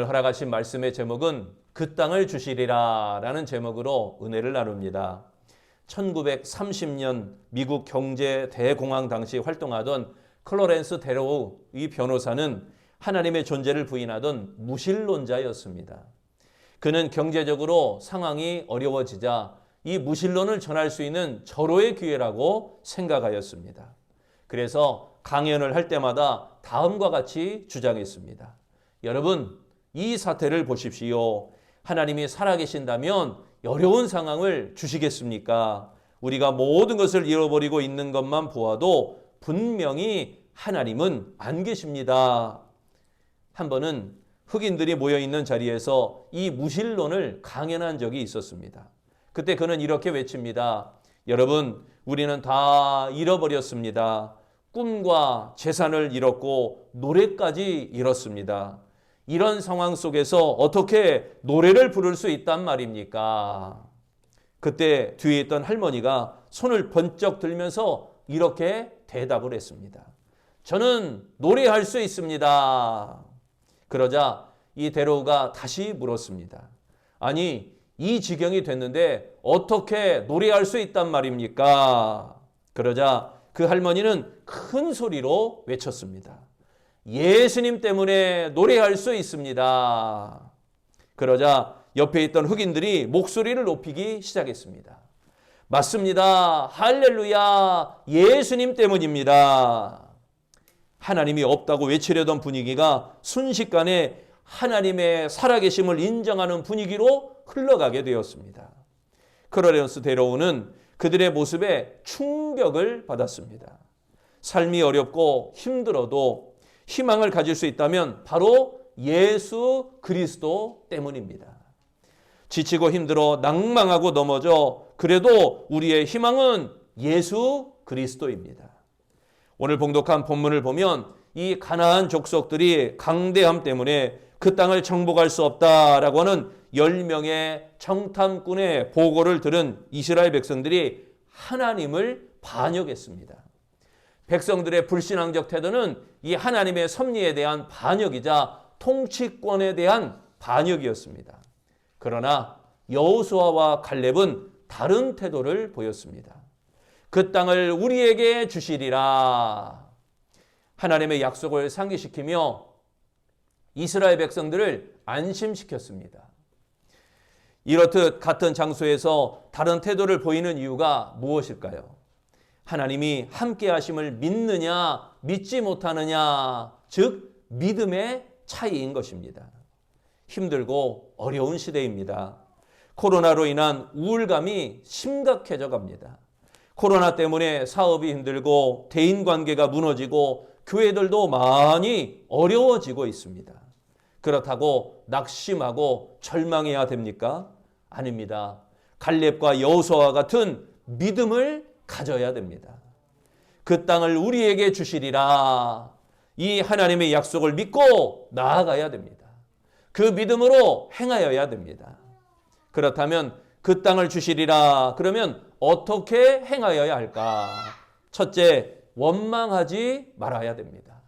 오늘 허락하신 말씀의 제목은 그 땅을 주시리라 라는 제목으로 은혜를 나눕니다. 1930년 미국 경제 대공황 당시 활동하던 클로렌스 데로우 이 변호사는 하나님의 존재를 부인하던 무신론자였습니다. 그는 경제적으로 상황이 어려워지자 이 무신론을 전할 수 있는 절호의 기회라고 생각하였습니다. 그래서 강연을 할 때마다 다음과 같이 주장했습니다. 여러분, 이 사태를 보십시오. 하나님이 살아계신다면 어려운 상황을 주시겠습니까? 우리가 모든 것을 잃어버리고 있는 것만 보아도 분명히 하나님은 안 계십니다. 한 번은 흑인들이 모여있는 자리에서 이 무신론을 강연한 적이 있었습니다. 그때 그는 이렇게 외칩니다. 여러분, 우리는 다 잃어버렸습니다. 꿈과 재산을 잃었고 노래까지 잃었습니다. 이런 상황 속에서 어떻게 노래를 부를 수 있단 말입니까? 그때 뒤에 있던 할머니가 손을 번쩍 들면서 이렇게 대답을 했습니다. 저는 노래할 수 있습니다. 그러자 이 데로우가 다시 물었습니다. 아니, 이 지경이 됐는데 어떻게 노래할 수 있단 말입니까? 그러자 그 할머니는 큰 소리로 외쳤습니다. 예수님 때문에 노래할 수 있습니다. 그러자 옆에 있던 흑인들이 목소리를 높이기 시작했습니다. 맞습니다. 할렐루야. 예수님 때문입니다. 하나님이 없다고 외치려던 분위기가 순식간에 하나님의 살아계심을 인정하는 분위기로 흘러가게 되었습니다. 클로렌스 데로우는 그들의 모습에 충격을 받았습니다. 삶이 어렵고 힘들어도 희망을 가질 수 있다면 바로 예수 그리스도 때문입니다. 지치고 힘들어 낭망하고 넘어져 그래도 우리의 희망은 예수 그리스도입니다. 오늘 봉독한 본문을 보면 이 가나안 족속들이 강대함 때문에 그 땅을 정복할 수 없다라고 하는 10명의 정탐꾼의 보고를 들은 이스라엘 백성들이 하나님을 반역했습니다. 백성들의 불신앙적 태도는 이 하나님의 섭리에 대한 반역이자 통치권에 대한 반역이었습니다. 그러나 여호수아와 갈렙은 다른 태도를 보였습니다. 그 땅을 우리에게 주시리라. 하나님의 약속을 상기시키며 이스라엘 백성들을 안심시켰습니다. 이렇듯 같은 장소에서 다른 태도를 보이는 이유가 무엇일까요? 하나님이 함께 하심을 믿느냐 믿지 못하느냐, 즉 믿음의 차이인 것입니다. 힘들고 어려운 시대입니다. 코로나로 인한 우울감이 심각해져 갑니다. 코로나 때문에 사업이 힘들고 대인관계가 무너지고 교회들도 많이 어려워지고 있습니다. 그렇다고 낙심하고 절망해야 됩니까? 아닙니다. 갈렙과 여호수아와 같은 믿음을 가져야 됩니다. 그 땅을 우리에게 주시리라. 이 하나님의 약속을 믿고 나아가야 됩니다. 그 믿음으로 행하여야 됩니다. 그렇다면 그 땅을 주시리라. 그러면 어떻게 행하여야 할까? 첫째, 원망하지 말아야 됩니다.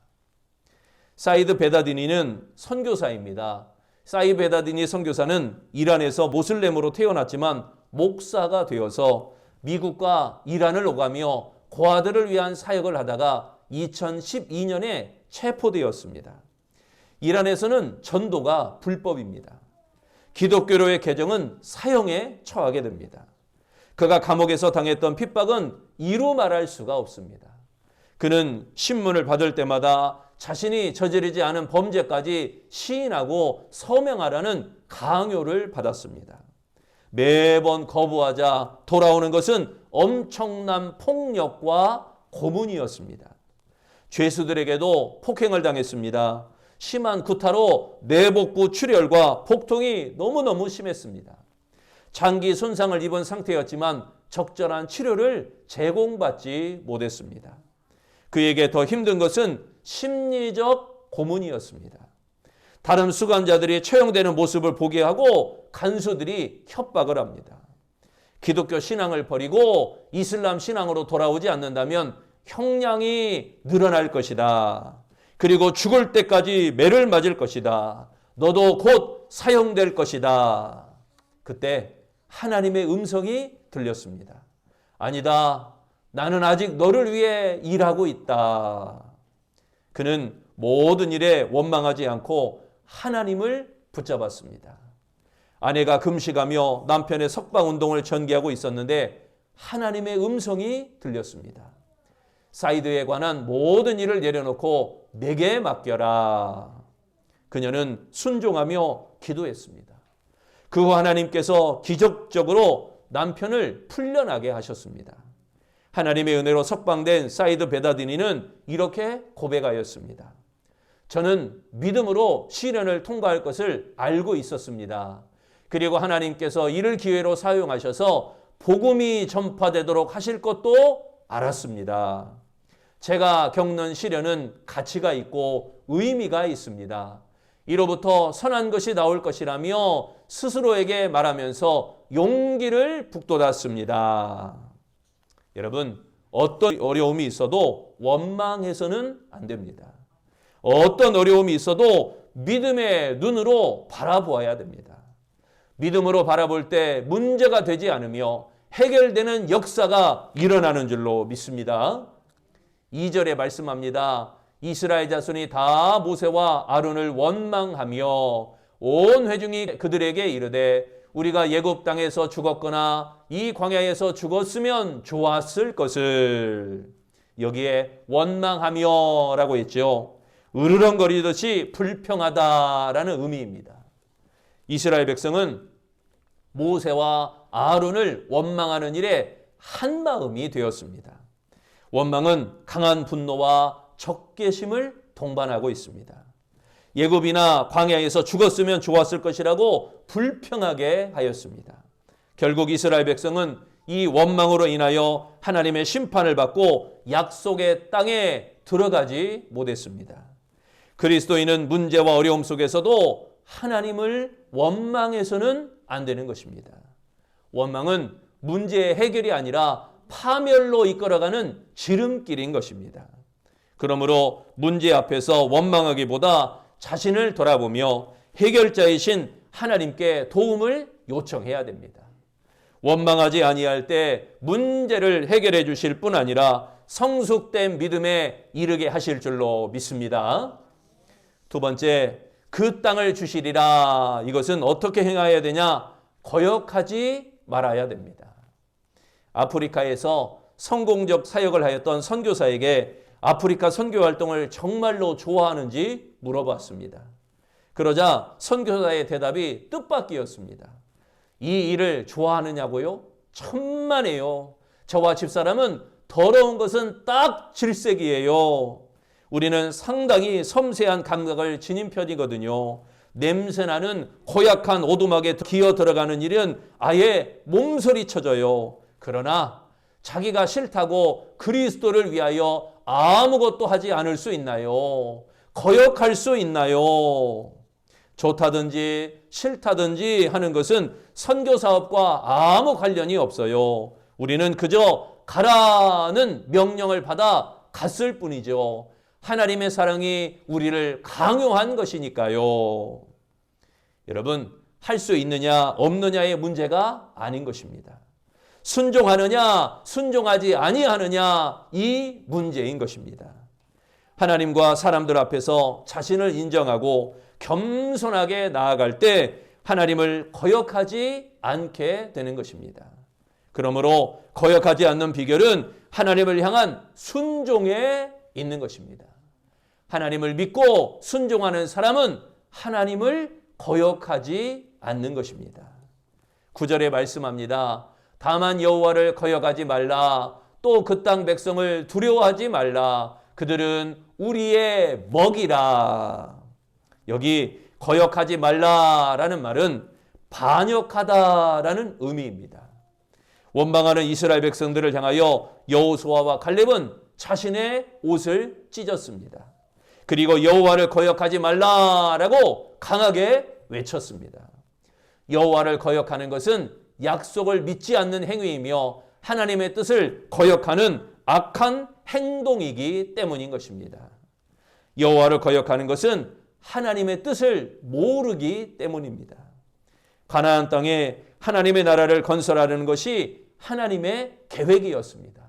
사이드 베다디니는 선교사입니다. 사이드 베다디니 선교사는 이란에서 모슬렘으로 태어났지만 목사가 되어서 미국과 이란을 오가며 고아들을 위한 사역을 하다가 2012년에 체포되었습니다. 이란에서는 전도가 불법입니다. 기독교로의 개정은 사형에 처하게 됩니다. 그가 감옥에서 당했던 핍박은 이루 말할 수가 없습니다. 그는 신문을 받을 때마다 자신이 저지르지 않은 범죄까지 시인하고 서명하라는 강요를 받았습니다. 매번 거부하자 돌아오는 것은 엄청난 폭력과 고문이었습니다. 죄수들에게도 폭행을 당했습니다. 심한 구타로 내복부 출혈과 복통이 너무너무 심했습니다. 장기 손상을 입은 상태였지만 적절한 치료를 제공받지 못했습니다. 그에게 더 힘든 것은 심리적 고문이었습니다. 다른 수감자들이 처형되는 모습을 보게 하고 간수들이 협박을 합니다. 기독교 신앙을 버리고 이슬람 신앙으로 돌아오지 않는다면 형량이 늘어날 것이다. 그리고 죽을 때까지 매를 맞을 것이다. 너도 곧 사형될 것이다. 그때 하나님의 음성이 들렸습니다. 아니다. 나는 아직 너를 위해 일하고 있다. 그는 모든 일에 원망하지 않고 하나님을 붙잡았습니다. 아내가 금식하며 남편의 석방운동을 전개하고 있었는데 하나님의 음성이 들렸습니다. 사이드에 관한 모든 일을 내려놓고 내게 맡겨라. 그녀는 순종하며 기도했습니다. 그 후 하나님께서 기적적으로 남편을 풀려나게 하셨습니다. 하나님의 은혜로 석방된 사이드 베다디니는 이렇게 고백하였습니다. 저는 믿음으로 시련을 통과할 것을 알고 있었습니다. 그리고 하나님께서 이를 기회로 사용하셔서 복음이 전파되도록 하실 것도 알았습니다. 제가 겪는 시련은 가치가 있고 의미가 있습니다. 이로부터 선한 것이 나올 것이라며 스스로에게 말하면서 용기를 북돋았습니다. 여러분, 어떤 어려움이 있어도 원망해서는 안 됩니다. 어떤 어려움이 있어도 믿음의 눈으로 바라보아야 됩니다. 믿음으로 바라볼 때 문제가 되지 않으며 해결되는 역사가 일어나는 줄로 믿습니다. 2절에 말씀합니다. 이스라엘 자손이 다 모세와 아론을 원망하며 온 회중이 그들에게 이르되 우리가 애굽 땅에서 죽었거나 이 광야에서 죽었으면 좋았을 것을. 여기에 원망하며라고 했죠. 으르렁거리듯이 불평하다라는 의미입니다. 이스라엘 백성은 모세와 아론을 원망하는 일에 한 마음이 되었습니다. 원망은 강한 분노와 적개심을 동반하고 있습니다. 애굽이나 광야에서 죽었으면 좋았을 것이라고 불평하게 하였습니다. 결국 이스라엘 백성은 이 원망으로 인하여 하나님의 심판을 받고 약속의 땅에 들어가지 못했습니다. 그리스도인은 문제와 어려움 속에서도 하나님을 원망해서는 안 되는 것입니다. 원망은 문제의 해결이 아니라 파멸로 이끌어가는 지름길인 것입니다. 그러므로 문제 앞에서 원망하기보다 자신을 돌아보며 해결자이신 하나님께 도움을 요청해야 됩니다. 원망하지 아니할 때 문제를 해결해 주실 뿐 아니라 성숙된 믿음에 이르게 하실 줄로 믿습니다. 두 번째, 그 땅을 주시리라. 이것은 어떻게 행해야 되냐? 거역하지 말아야 됩니다. 아프리카에서 성공적 사역을 하였던 선교사에게 아프리카 선교 활동을 정말로 좋아하는지 물어봤습니다. 그러자 선교사의 대답이 뜻밖이었습니다. 이 일을 좋아하느냐고요? 천만에요. 저와 집사람은 더러운 것은 딱 질색이에요. 우리는 상당히 섬세한 감각을 지닌 편이거든요. 냄새나는 고약한 오두막에 기어 들어가는 일은 아예 몸서리 쳐져요. 그러나 자기가 싫다고 그리스도를 위하여 아무것도 하지 않을 수 있나요? 거역할 수 있나요? 좋다든지 싫다든지 하는 것은 선교 사업과 아무 관련이 없어요. 우리는 그저 가라는 명령을 받아 갔을 뿐이죠. 하나님의 사랑이 우리를 강요한 것이니까요. 여러분, 할 수 있느냐 없느냐의 문제가 아닌 것입니다. 순종하느냐 순종하지 아니하느냐 이 문제인 것입니다. 하나님과 사람들 앞에서 자신을 인정하고 겸손하게 나아갈 때 하나님을 거역하지 않게 되는 것입니다. 그러므로 거역하지 않는 비결은 하나님을 향한 순종에 있는 것입니다. 하나님을 믿고 순종하는 사람은 하나님을 거역하지 않는 것입니다. 9절에 말씀합니다. 다만 여호와를 거역하지 말라. 또 그 땅 백성을 두려워하지 말라. 그들은 우리의 먹이라. 여기 거역하지 말라라는 말은 반역하다라는 의미입니다. 원망하는 이스라엘 백성들을 향하여 여호수아와 갈렙은 자신의 옷을 찢었습니다. 그리고 여호와를 거역하지 말라라고 강하게 외쳤습니다. 여호와를 거역하는 것은 약속을 믿지 않는 행위이며 하나님의 뜻을 거역하는 악한 행동이기 때문인 것입니다. 여호와를 거역하는 것은 하나님의 뜻을 모르기 때문입니다. 가나안 땅에 하나님의 나라를 건설하려는 것이 하나님의 계획이었습니다.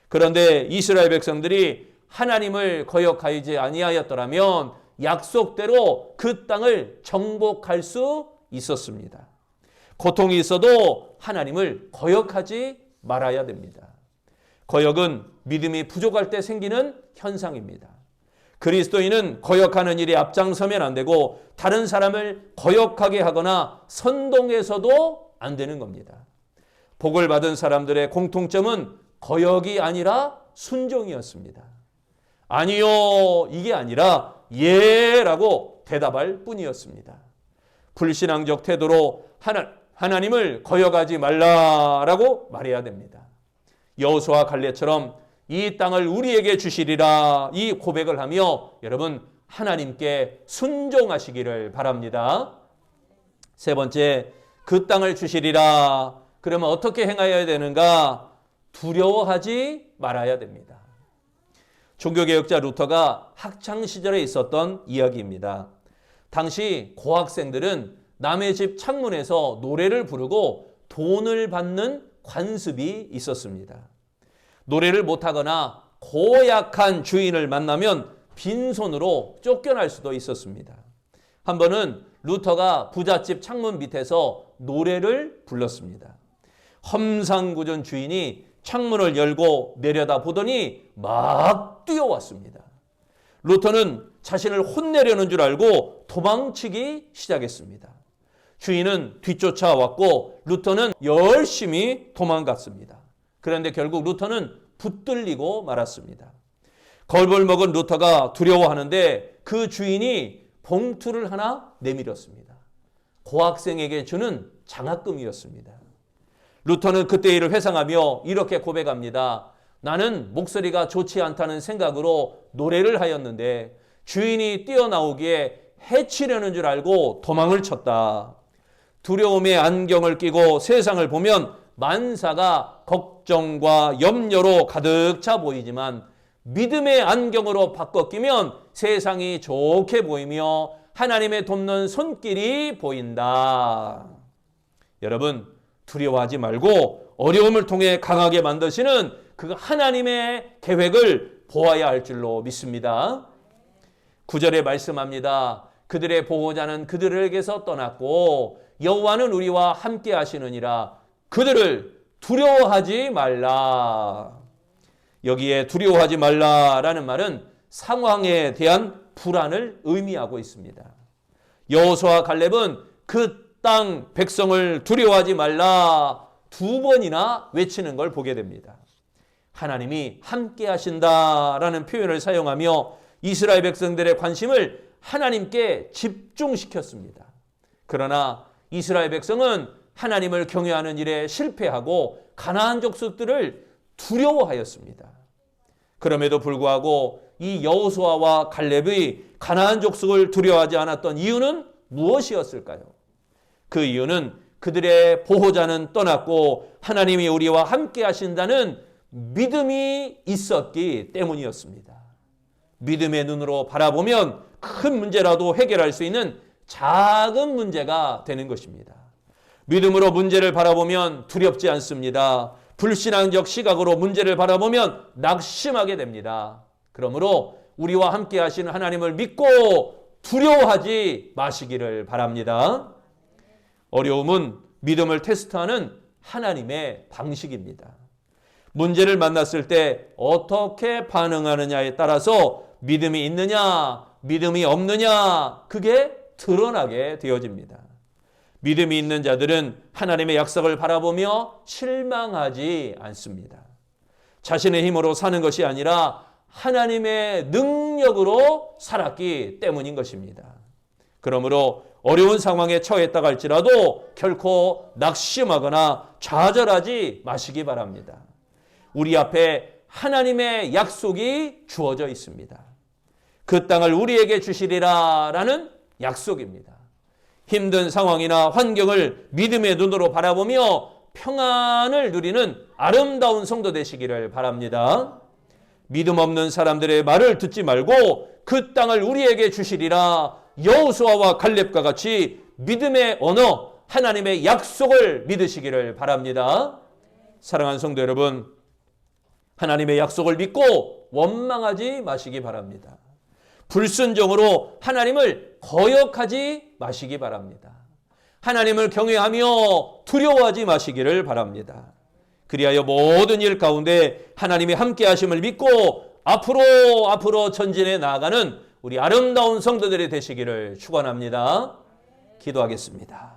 그런데 이스라엘 백성들이 하나님을 거역하지 아니하였더라면 약속대로 그 땅을 정복할 수 있었습니다. 고통이 있어도 하나님을 거역하지 말아야 됩니다. 거역은 믿음이 부족할 때 생기는 현상입니다. 그리스도인은 거역하는 일에 앞장서면 안 되고 다른 사람을 거역하게 하거나 선동해서도 안 되는 겁니다. 복을 받은 사람들의 공통점은 거역이 아니라 순종이었습니다. 아니요, 이게 아니라 예라고 대답할 뿐이었습니다. 불신앙적 태도로 하나님을 거역하지 말라라고 말해야 됩니다. 여호수아 갈렙처럼 이 땅을 우리에게 주시리라 이 고백을 하며 여러분 하나님께 순종하시기를 바랍니다. 세 번째, 그 땅을 주시리라. 그러면 어떻게 행하여야 되는가? 두려워하지 말아야 됩니다. 종교개혁자 루터가 학창시절에 있었던 이야기입니다. 당시 고학생들은 남의 집 창문에서 노래를 부르고 돈을 받는 관습이 있었습니다. 노래를 못하거나 고약한 주인을 만나면 빈손으로 쫓겨날 수도 있었습니다. 한 번은 루터가 부잣집 창문 밑에서 노래를 불렀습니다. 험상궂은 주인이 창문을 열고 내려다보더니 막 뛰어왔습니다. 루터는 자신을 혼내려는 줄 알고 도망치기 시작했습니다. 주인은 뒤쫓아왔고 루터는 열심히 도망갔습니다. 그런데 결국 루터는 붙들리고 말았습니다. 걸벌 먹은 루터가 두려워하는데 그 주인이 봉투를 하나 내밀었습니다. 고학생에게 주는 장학금이었습니다. 루터는 그때 일을 회상하며 이렇게 고백합니다. 나는 목소리가 좋지 않다는 생각으로 노래를 하였는데 주인이 뛰어나오기에 해치려는 줄 알고 도망을 쳤다. 두려움의 안경을 끼고 세상을 보면 만사가 걱정과 염려로 가득 차 보이지만 믿음의 안경으로 바꿔 끼면 세상이 좋게 보이며 하나님의 돕는 손길이 보인다. 여러분, 두려워하지 말고 어려움을 통해 강하게 만드시는 그 하나님의 계획을 보아야 할 줄로 믿습니다. 9절에 말씀합니다. 그들의 보호자는 그들에게서 떠났고 여호와는 우리와 함께 하시느니라. 그들을 두려워하지 말라. 여기에 두려워하지 말라라는 말은 상황에 대한 불안을 의미하고 있습니다. 여호수아 갈렙은 그 땅 백성을 두려워하지 말라 두 번이나 외치는 걸 보게 됩니다. 하나님이 함께 하신다라는 표현을 사용하며 이스라엘 백성들의 관심을 하나님께 집중시켰습니다. 그러나 이스라엘 백성은 하나님을 경외하는 일에 실패하고 가나안 족속들을 두려워하였습니다. 그럼에도 불구하고 이 여호수아와 갈렙이 가나안 족속을 두려워하지 않았던 이유는 무엇이었을까요? 그 이유는 그들의 보호자는 떠났고 하나님이 우리와 함께 하신다는 믿음이 있었기 때문이었습니다. 믿음의 눈으로 바라보면 큰 문제라도 해결할 수 있는 작은 문제가 되는 것입니다. 믿음으로 문제를 바라보면 두렵지 않습니다. 불신앙적 시각으로 문제를 바라보면 낙심하게 됩니다. 그러므로 우리와 함께 하시는 하나님을 믿고 두려워하지 마시기를 바랍니다. 어려움은 믿음을 테스트하는 하나님의 방식입니다. 문제를 만났을 때 어떻게 반응하느냐에 따라서 믿음이 있느냐, 믿음이 없느냐, 그게 드러나게 되어집니다. 믿음이 있는 자들은 하나님의 약속을 바라보며 실망하지 않습니다. 자신의 힘으로 사는 것이 아니라 하나님의 능력으로 살았기 때문인 것입니다. 그러므로 어려운 상황에 처했다고 할지라도 결코 낙심하거나 좌절하지 마시기 바랍니다. 우리 앞에 하나님의 약속이 주어져 있습니다. 그 땅을 우리에게 주시리라 라는 약속입니다. 힘든 상황이나 환경을 믿음의 눈으로 바라보며 평안을 누리는 아름다운 성도 되시기를 바랍니다. 믿음 없는 사람들의 말을 듣지 말고 그 땅을 우리에게 주시리라 여호수아와 갈렙과 같이 믿음의 언어, 하나님의 약속을 믿으시기를 바랍니다. 사랑하는 성도 여러분, 하나님의 약속을 믿고 원망하지 마시기 바랍니다. 불순종으로 하나님을 거역하지 마시기 바랍니다. 하나님을 경외하며 두려워하지 마시기를 바랍니다. 그리하여 모든 일 가운데 하나님의 함께 하심을 믿고 앞으로 전진해 나아가는 우리 아름다운 성도들이 되시기를 축원합니다. 기도하겠습니다.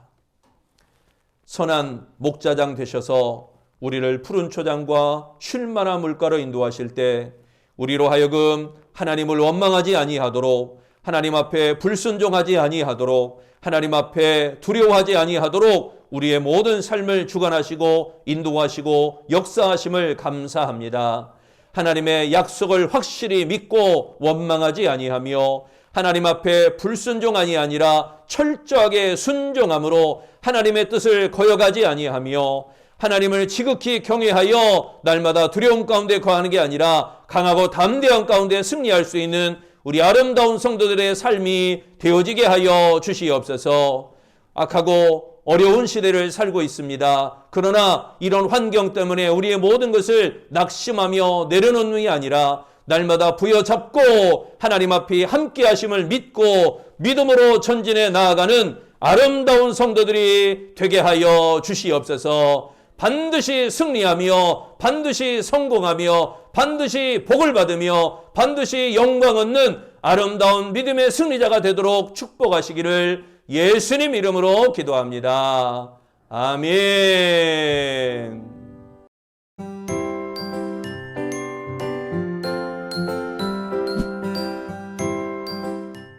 선한 목자장 되셔서 우리를 푸른 초장과 쉴만한 물가로 인도하실 때 우리로 하여금 하나님을 원망하지 아니하도록, 하나님 앞에 불순종하지 아니하도록, 하나님 앞에 두려워하지 아니하도록 우리의 모든 삶을 주관하시고 인도하시고 역사하심을 감사합니다. 하나님의 약속을 확실히 믿고 원망하지 아니하며 하나님 앞에 불순종하니 아니라 철저하게 순종함으로 하나님의 뜻을 거역하지 아니하며 하나님을 지극히 경외하여 날마다 두려움 가운데 거하는 게 아니라 강하고 담대한 가운데 승리할 수 있는 우리 아름다운 성도들의 삶이 되어지게 하여 주시옵소서. 악하고 어려운 시대를 살고 있습니다. 그러나 이런 환경 때문에 우리의 모든 것을 낙심하며 내려놓는 게 아니라 날마다 부여잡고 하나님 앞에 함께 하심을 믿고 믿음으로 전진해 나아가는 아름다운 성도들이 되게 하여 주시옵소서. 반드시 승리하며 반드시 성공하며 반드시 복을 받으며 반드시 영광 얻는 아름다운 믿음의 승리자가 되도록 축복하시기를 예수님 이름으로 기도합니다. 아멘.